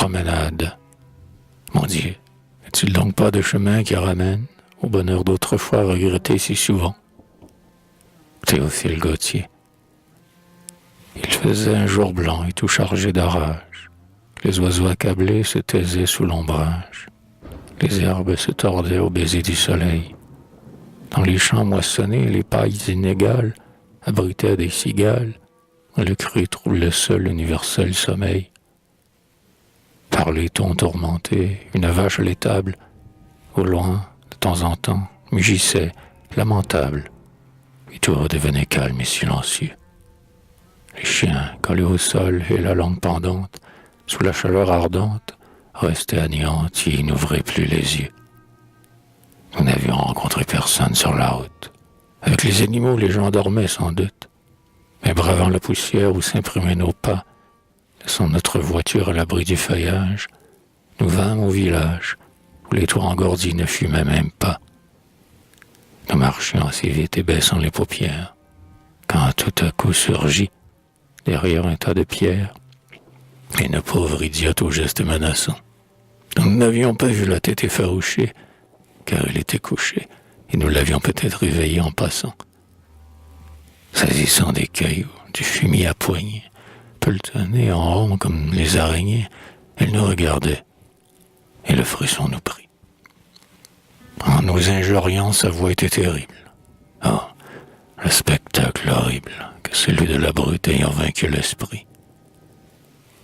promenade. Mon Dieu, est-il donc pas de chemin qui ramène au bonheur d'autrefois regretté si souvent? Théophile Gautier. Il faisait un jour blanc et tout chargé d'orage. Les oiseaux accablés se taisaient sous l'ombrage. Les herbes se tordaient au baiser du soleil. Dans les champs moissonnés, les pailles inégales abritaient des cigales. Le cru trouve le seul universel sommeil. Par les tons tourmentés, une vache laitable, au loin, de temps en temps, mugissait, lamentable. Et tout redevenait calme et silencieux. Les chiens, collés au sol et la langue pendante, sous la chaleur ardente, restaient anéantis et n'ouvraient plus les yeux. Nous n'avions rencontré personne sur la route. Avec les animaux, les gens dormaient sans doute. Mais bravant la poussière où s'imprimaient nos pas, laissant notre voiture à l'abri du feuillage, nous vînmes au village, où les toits engourdis ne fumaient même pas. Nous marchions assez vite et baissant les paupières, quand tout à coup surgit, derrière un tas de pierres, une pauvre idiote au geste menaçant. Nous n'avions pas vu la tête effarouchée, car elle était couchée, et nous l'avions peut-être réveillée en passant. Saisissant des cailloux, du fumier à poignée, pelletonnée en rond comme les araignées, elle nous regardait, et le frisson nous prit. En nous injuriant, sa voix était terrible. Oh, le spectacle horrible que celui de la brute ayant vaincu l'esprit.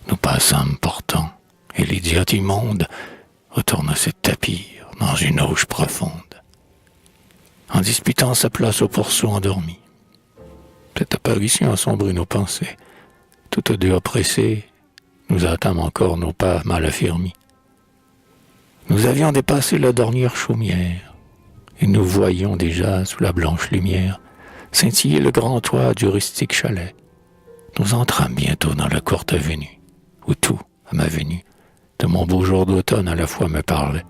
Nous passâmes pourtant, et l'idiote immonde retourna se tapir dans une auge profonde, en disputant sa place au pourceau endormi. Cette apparition assombrit nos pensées. Toutes deux oppressées, nous hâtâmes encore nos pas mal affermis. Nous avions dépassé la dernière chaumière, et nous voyions déjà, sous la blanche lumière, scintiller le grand toit du rustique chalet. Nous entrâmes bientôt dans la courte avenue, où tout, à ma venue, de mon beau jour d'automne à la fois me parlait.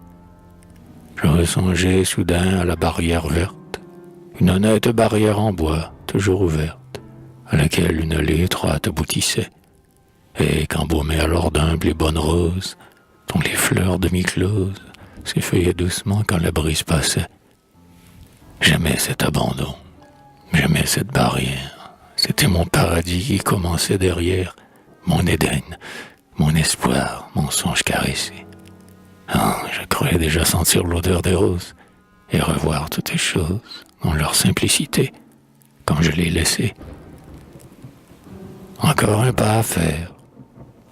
Je ressongeais soudain à la barrière verte, une honnête barrière en bois, toujours ouverte, à laquelle une allée étroite aboutissait, et qu'embaumaient alors d'humbles et bonnes roses, dont les fleurs demi-closes s'effeuillaient doucement quand la brise passait. J'aimais cet abandon, j'aimais cette barrière. C'était mon paradis qui commençait derrière, mon Éden, mon espoir, mon songe caressé. Ah, je croyais déjà sentir l'odeur des roses et revoir toutes les choses dans leur simplicité, comme je les laissais. Encore un pas à faire,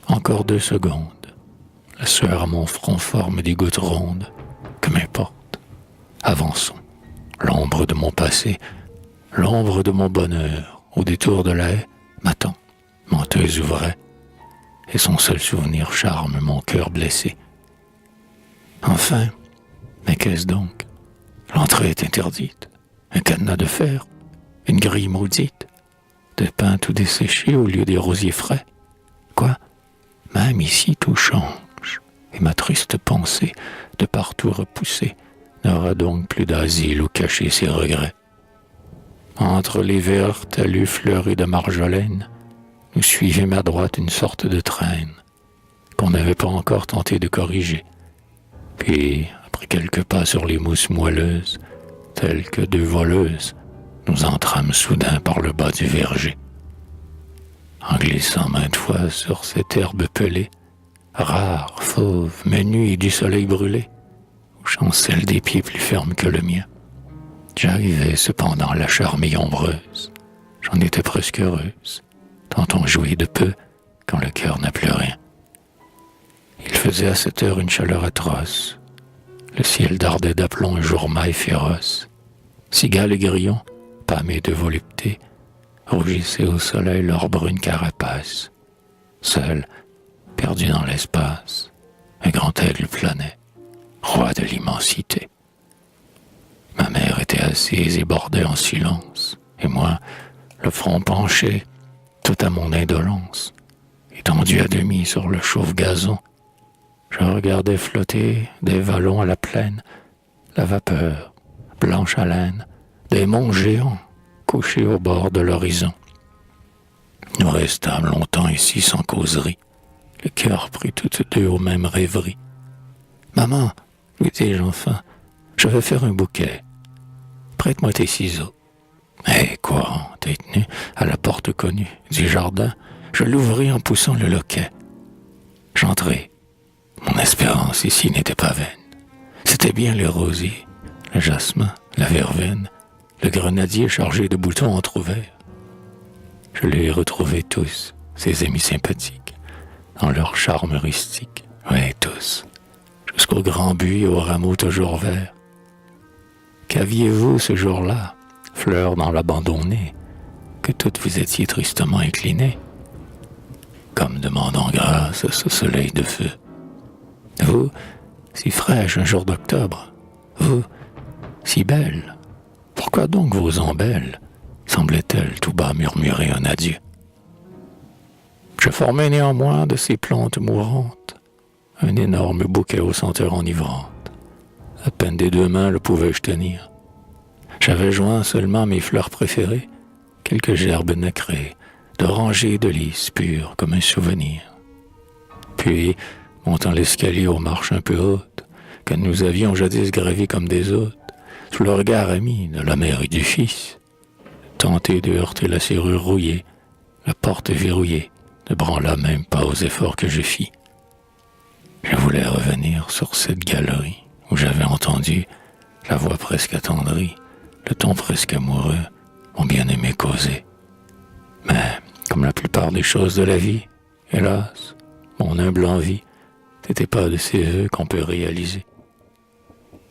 encore 2 secondes. La sueur à mon front forme des gouttes rondes, que m'importe. Avançons. L'ombre de mon passé, l'ombre de mon bonheur, au détour de la haie, m'attend, menteuse ou vraie, et son seul souvenir charme mon cœur blessé. Enfin, mais qu'est-ce donc? L'entrée est interdite, un cadenas de fer, une grille maudite, de pins tout desséchés au lieu des rosiers frais. Quoi? Même ici tout change, et ma triste pensée, de partout repoussée, n'aura donc plus d'asile où cacher ses regrets. Entre les verts talus fleuris de marjolaine, nous suivîmes à droite une sorte de traîne, qu'on n'avait pas encore tenté de corriger. Puis, après quelques pas sur les mousses moelleuses, telles que 2 voleuses, nous entrâmes soudain par le bas du verger. En glissant maintes fois sur cette herbe pelée, rare, fauve, menue et du soleil brûlé, où chancellent des pieds plus fermes que le mien, j'arrivais cependant à la charmille ombreuse. J'en étais presque heureuse, tant on jouit de peu quand le cœur n'a plus rien. Il faisait à cette heure une chaleur atroce. Le ciel dardait d'aplomb un jour maille féroce. Cigales et grillons, pâmés de volupté, rougissaient au soleil leur brune carapace. Seul, perdu dans l'espace, un grand aigle planait, roi de l'immensité. Ma mère était assise et bordait en silence, et moi, le front penché, tout à mon indolence, étendu à demi sur le chauve gazon, je regardais flotter des vallons à la plaine, la vapeur, blanche haleine, des monts géants couchés au bord de l'horizon. Nous restâmes longtemps ici sans causerie, le cœur pris toutes deux aux mêmes rêveries. Maman, lui dis-je enfin, je veux faire un bouquet. Prête-moi tes ciseaux. Mais quoi, t'es tenu à la porte connue du jardin, je l'ouvris en poussant le loquet. J'entrai. Mon espérance ici n'était pas vaine. C'était bien le rosier, le jasmin, la verveine, le grenadier chargé de boutons entr'ouverts. Je les retrouvais tous, ces amis sympathiques, dans leur charme rustique. Oui, tous, jusqu'au grand buis aux rameaux toujours verts. Qu'aviez-vous ce jour-là, fleurs dans l'abandonné, que toutes vous étiez tristement inclinées, comme demandant grâce à ce soleil de feu. Vous, si fraîche un jour d'octobre, vous, si belle, pourquoi donc vos ombelles semblaient-elles tout bas murmurer un adieu? Je formai néanmoins de ces plantes mourantes un énorme bouquet aux senteurs enivrantes. À peine des deux mains le pouvais-je tenir. J'avais joint seulement mes fleurs préférées, quelques gerbes nacrées, d'oranger et de lys purs comme un souvenir. Puis, montant l'escalier aux marches un peu hautes, que nous avions jadis gravies comme des hôtes, sous le regard ami de la mère et du fils, tenté de heurter la serrure rouillée, la porte verrouillée, ne branla même pas aux efforts que je fis. Je voulais revenir sur cette galerie où j'avais entendu la voix presque attendrie, le ton presque amoureux, mon bien-aimé causer. Mais, comme la plupart des choses de la vie, hélas, mon humble envie n'était pas de ces vœux qu'on peut réaliser.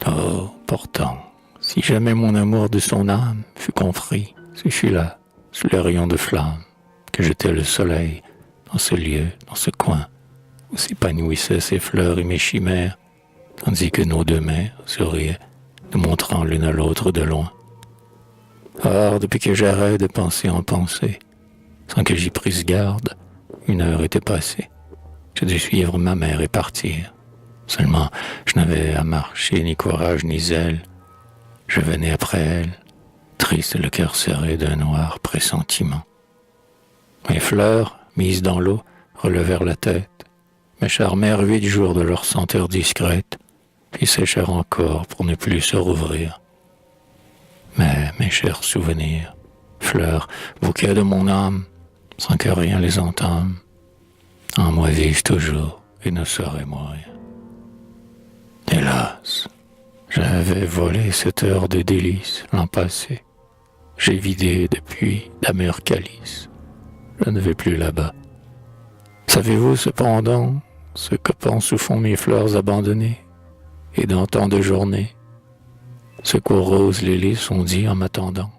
Oh, pourtant, si jamais mon amour de son âme fut compris, ce fut là, sous les rayons de flamme, que j'étais le soleil, dans ce lieu, dans ce coin, où s'épanouissaient ces fleurs et mes chimères, tandis que nos deux mères souriaient, nous montrant l'une à l'autre de loin. Or, depuis que j'arrête de penser en pensée, sans que j'y prisse garde, une heure était passée. Je dû suivre ma mère et partir. Seulement, je n'avais à marcher ni courage ni zèle. Je venais après elle, triste le cœur serré d'un noir pressentiment. Mes fleurs, mises dans l'eau, relevèrent la tête, me charmèrent 8 jours de leur senteur discrète, puis séchèrent encore pour ne plus se rouvrir. Mais mes chers souvenirs, fleurs, bouquets de mon âme, sans que rien les entame, en moi vivent toujours et ne sauraient mourir. Hélas, j'avais volé cette heure de délices l'an passé. J'ai vidé depuis d'amers calices. Je ne vais plus là-bas. Savez-vous cependant ce que pensent ou font mes fleurs abandonnées, et dans tant de journées, ce qu'aux roses les lys sont dit en m'attendant?